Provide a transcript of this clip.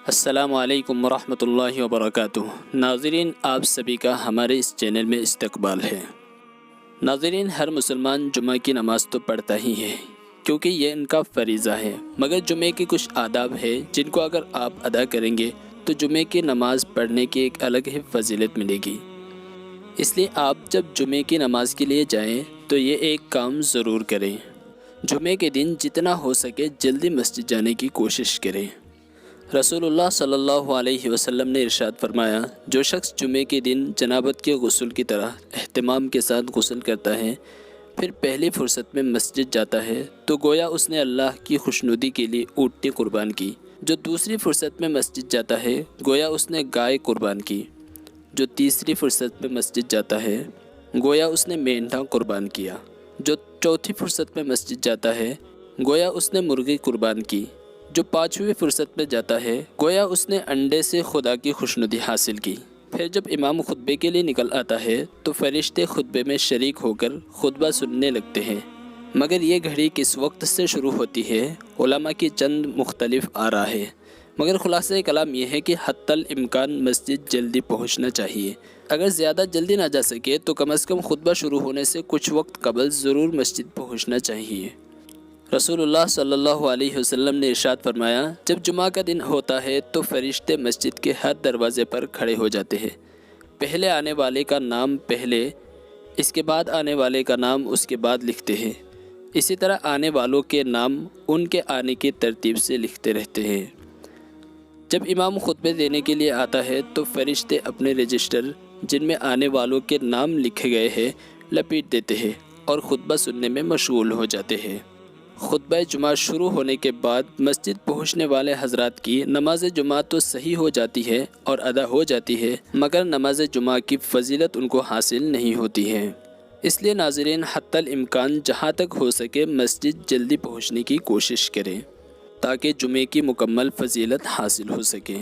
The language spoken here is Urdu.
السلام علیکم ورحمۃ اللہ وبرکاتہ۔ ناظرین، آپ سبھی کا ہمارے اس چینل میں استقبال ہے۔ ناظرین، ہر مسلمان جمعہ کی نماز تو پڑھتا ہی ہے کیونکہ یہ ان کا فریضہ ہے، مگر جمعے کے کچھ آداب ہے جن کو اگر آپ ادا کریں گے تو جمعے کی نماز پڑھنے کی ایک الگ ہی فضیلت ملے گی۔ اس لیے آپ جب جمعے کی نماز کے لیے جائیں تو یہ ایک کام ضرور کریں۔ جمعے کے دن جتنا ہو سکے جلدی مسجد جانے کی کوشش کریں۔ رسول اللہ صلی اللہ علیہ وسلم نے ارشاد فرمایا، جو شخص جمعے کے دن جنابت کے غسل کی طرح اہتمام کے ساتھ غسل کرتا ہے پھر پہلی فرصت میں مسجد جاتا ہے تو گویا اس نے اللہ کی خوشنودی کے لیے اونٹنی قربان کی۔ جو دوسری فرصت میں مسجد جاتا ہے گویا اس نے گائے قربان کی۔ جو تیسری فرصت میں مسجد جاتا ہے گویا اس نے مینڈھا قربان کیا۔ جو چوتھی فرصت میں مسجد جاتا ہے گویا اس نے مرغی قربان کی۔ جو پانچویں فرصت میں جاتا ہے گویا اس نے انڈے سے خدا کی خوشنودی حاصل کی۔ پھر جب امام خطبے کے لیے نکل آتا ہے تو فرشتے خطبے میں شریک ہو کر خطبہ سننے لگتے ہیں، مگر یہ گھڑی کس وقت سے شروع ہوتی ہے علماء کی چند مختلف آراء ہے، مگر خلاصہ کلام یہ ہے کہ حتی الامکان مسجد جلدی پہنچنا چاہیے۔ اگر زیادہ جلدی نہ جا سکے تو کم از کم خطبہ شروع ہونے سے کچھ وقت قبل ضرور مسجد پہنچنا چاہیے۔ رسول اللہ صلی اللہ علیہ وسلم نے ارشاد فرمایا، جب جمعہ کا دن ہوتا ہے تو فرشتے مسجد کے ہر دروازے پر کھڑے ہو جاتے ہیں۔ پہلے آنے والے کا نام پہلے، اس کے بعد آنے والے کا نام اس کے بعد لکھتے ہیں، اسی طرح آنے والوں کے نام ان کے آنے کی ترتیب سے لکھتے رہتے ہیں۔ جب امام خطبے دینے کے لیے آتا ہے تو فرشتے اپنے رجسٹر جن میں آنے والوں کے نام لکھے گئے ہیں لپیٹ دیتے ہیں اور خطبہ سننے میں مشغول ہو جاتے ہیں۔ خطبہ جمعہ شروع ہونے کے بعد مسجد پہنچنے والے حضرات کی نماز جمعہ تو صحیح ہو جاتی ہے اور ادا ہو جاتی ہے، مگر نماز جمعہ کی فضیلت ان کو حاصل نہیں ہوتی ہے۔ اس لیے ناظرین، حتی الامکان جہاں تک ہو سکے مسجد جلدی پہنچنے کی کوشش کریں تاکہ جمعے کی مکمل فضیلت حاصل ہو سکے۔